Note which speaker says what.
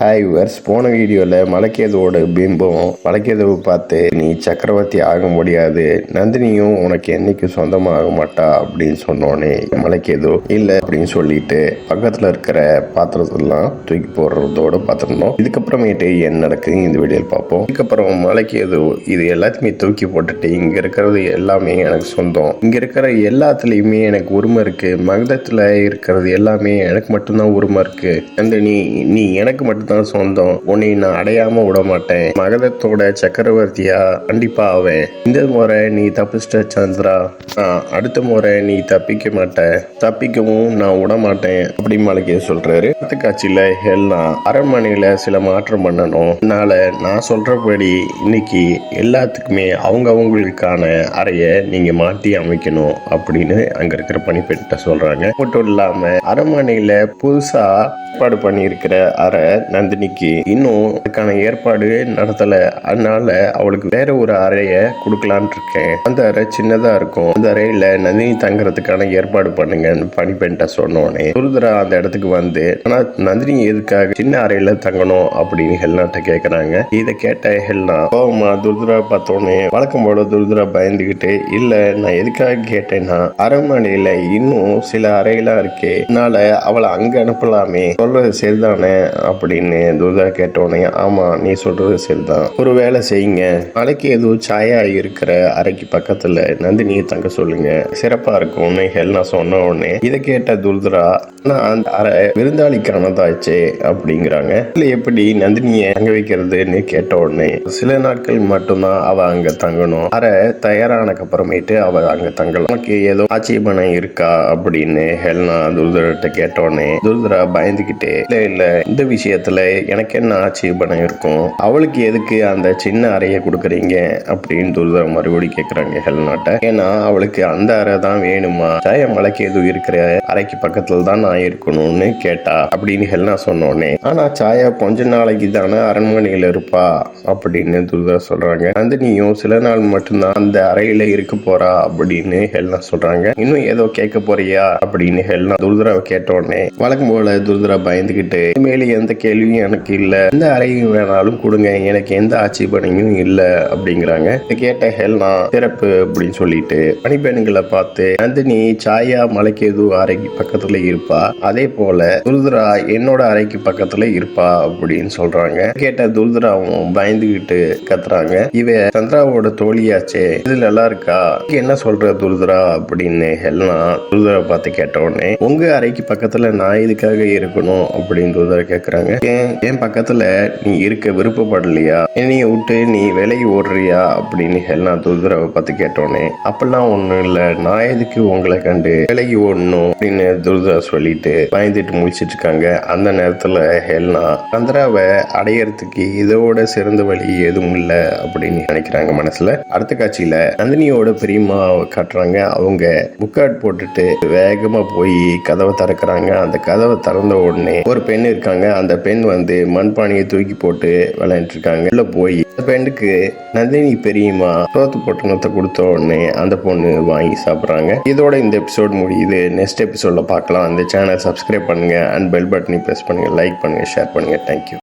Speaker 1: Hi viewers, போன வீடியோவில் மலைக்கேதுவோட பிம்பம் மலைக்கேதுவை பார்த்து நீ சக்கரவர்த்தி ஆக முடியாது, நந்தினியும் உனக்கு என்னைக்கு சொந்தமாக மாட்டா அப்படின்னு சொன்னோன்னே மலைக்கேது இல்லை அப்படின்னு சொல்லிட்டு பக்கத்தில் இருக்கிற பாத்திரத்தெல்லாம் தூக்கி போடுறதோட பார்த்துருந்தோம். இதுக்கப்புறமேட்டு என்ன நடக்குது இந்த வீடியோவில் பார்ப்போம். இதுக்கப்புறம் மலைக்கேது இது எல்லாத்தையுமே தூக்கி போட்டுட்டு இங்கே இருக்கிறது எல்லாமே எனக்கு சொந்தம், இங்கே இருக்கிற எல்லாத்துலேயுமே எனக்கு உரிமை இருக்கு, மகதத்தில் இருக்கிறது எல்லாமே எனக்கு மட்டும்தான் உரிமை இருக்கு, நந்தினி நீ எனக்கு மட்டும் சொந்தம், உன்னை நான் அடையாம விட மாட்டேன், மகதத்தோட சக்கரவர்த்தியா கண்டிப்பா ஆவேன், இந்த முறை நீ தப்பிச்சிட்ட சந்திரா, அடுத்த முறை நீ தப்பிக்க மாட்ட, தப்பிக்கவும் நான் விட மாட்டேன் அப்படி மலைக்கேது சொல்றாரு. அடுத்த காட்சியில ஹெல்னா அரண்மனையில சில மாற்றம் பண்ணணும், அதனால நான் சொல்றபடி இன்னைக்கு எல்லாத்துக்குமே அவங்களுக்கான அறைய நீங்க மாற்றி அமைக்கணும் அப்படின்னு அங்க இருக்கிற பணிப்பெண்கிட்ட சொல்றாங்க. மட்டும் இல்லாம அரண்மனையில புதுசா ஏற்பாடு பண்ணி இருக்கிற அறை நந்தினிக்கு இன்னும் அதுக்கான ஏற்பாடு நடத்தல, அதனால அவளுக்கு வேற ஒரு அறைய கொடுக்கலான் இருக்கேன், அந்த அறை சின்னதா இருக்கும், அந்த அறையில நந்தினி தங்குறதுக்கான ஏற்பாடு பண்ணுங்க பணிப்பெண்கிட்ட சொன்னோடனே துருதுரா அந்த இடத்துக்கு வந்து, ஆனா நந்தினி எதுக்காக சின்ன அறையில தங்கணும் அப்படின்னு ஹெல்னாட்ட கேக்குறாங்க. இதை கேட்ட ஹெல்னா கோவமா துருதுரா பார்த்தோன்னே வழக்கம் போல துருதுரா பயந்துகிட்டு, இல்ல நான் எதுக்காக கேட்டேன்னா அரண்மனையில இன்னும் சில அறையெல்லாம் இருக்கே, அதனால அவளை அங்க அனுப்பலாமே, சொல்றது சரிதானே அப்படின்னு துருதா கேட்டோன்னே, ஆமா நீ சொல்றது சரிதான், ஒரு வேலை செய்யுங்க, மலைக்கேது சாயா இருக்கிற அறைக்கு பக்கத்துல நந்தினியை தங்க சொல்லுங்க, சிறப்பா இருக்கும்னு ஹெல்னா சொன்ன உடனே இதை கேட்ட துருதுரா, அந்த அறை விருந்தாளிக்கானதாச்சே அப்படிங்கிறாங்க. இல்ல எப்படி நந்தினியை தங்க வைக்கிறதுன்னு கேட்ட உடனே சில நாட்கள் மட்டும்தான் அவ அங்க தங்கணும், அறை தயாரானக்கு அப்புறமேட்டு அவ அங்க தங்கலாம், உனக்கு ஏதோ ஆட்சேபணம் இருக்கா அப்படின்னு ஹெல்னா துருதராட்ட கேட்ட உடனே துருதரா பயந்துகிட்டே, இல்ல இந்த விஷயத்துல எனக்கு என்ன ஆட்சேபணம் இருக்கும், அவளுக்கு எதுக்கு அந்த சின்ன அறையை கொடுக்குறீங்க அப்படின்னு துருதரா மறுபடியும் கேட்குறாங்க ஹெல்னாட்ட. ஏன்னா அவளுக்கு அந்த அறை தான் வேணுமா, சாய மலைக்கேது இருக்கிற அறைக்கு பக்கத்துல தான் நான் இருக்கணும்னு கேட்டா அப்படின்னு ஹெல்னா சொன்னோடனே, ஆனா சாயா கொஞ்ச நாளைக்கு தானே அரண்மனையில இருப்பா அப்படின்னு துருதரா சொல்றாங்க, நந்தினியும் சில நாள் மட்டும்தான் அந்த அறையில இருக்க போறா அப்படின்னு ஹெல்னா சொல்றாங்க. இன்னும் ஏதோ கேட்க போறியா அப்படின்னு ஹெல்னா துருதராவை கேட்ட உடனே வழக்கம் போல துருதரா பயந்துகிட்டு, மேலே எந்த கேள்வியும் எனக்கு இல்ல, எந்த அறையும் வேணாலும் கொடுங்க, எனக்கு எந்த ஆட்சேபனையும் இல்ல அப்படிங்கிறாங்க. கேட்ட ஹெல்னா சிறப்பு அப்படின்னு சொல்லிட்டு பணிப்பெண்களை பார்த்து, நந்தினி சாயா மலைக்கேது அறைக்கு பக்கத்துல இருப்பா, அதே போல துருதுரா என்னோட அறைக்கு பக்கத்துல இருப்பா அப்படின்னு சொல்றாங்க. கேட்ட துருதுராவும் பயந்துகிட்டு கத்துறாங்க, இவ சந்திராவோட தோழியாச்சே, இதுல எல்லாம் இருக்கா, என்ன சொல்ற துருதுரா அப்படின்னு ஹெல்னா துருதுரா பார்த்து கேட்ட உடனே, உங்க அறைக்கு பக்கத்துல நான் இதுக்காக இருக்கணும் அப்படின்னு துருதுரா கேக்குறாங்க. என் பக்கத்துல நீ இருக்க விருப்பப்படலையா, என்னைய விட்டு நீ விலகி ஓடுறியா அப்படின்னு ஹெல்னா துருதுராவை பார்த்து கேட்டோன்னே, அப்பெல்லாம் ஒண்ணும் இல்ல, நான் எதுக்கு உங்களை கண்டு விலகி ஓடணும் அப்படின்னு துருதுரா சொல்லிட்டு பயந்துட்டு முடிச்சிட்டு இருக்காங்க. அந்த நேரத்துல ஹெல்னா சந்திராவை அடையறதுக்கு இதோட சிறந்த வழி எதுவும் இல்ல அப்படின்னு நினைக்கிறாங்க மனசுல. அடுத்த காட்சியில நந்தினியோட பெரியம்மா காட்டுறாங்க. அவங்க புக்காட் போட்டுட்டு வேகமா போய் கதவை திறக்கிறாங்க. அந்த கதவை திறந்த உடனே ஒரு பெண் இருக்காங்க. அந்த பெண் வந்து மண்பானையை தூக்கி போட்டு விளையாண்டு இருக்காங்க. உள்ள போய் அந்த பெண்ணுக்கு நந்தினி பெரியம்மா சோத்து பொட்டணத்தை கொடுத்த உடனே அந்த பொண்ணு வாங்கி சாப்பிட்றாங்க. இதோட இந்த எபிசோட் முடியுது. நெக்ஸ்ட் எபிசோட்ல பார்க்கலாம். அந்த சேனல் சப்ஸ்கிரைப் பண்ணுங்க அண்ட் பெல் பட்டனை பிரஸ் பண்ணுங்க, லைக் பண்ணுங்க, ஷேர் பண்ணுங்க. தேங்க்யூ.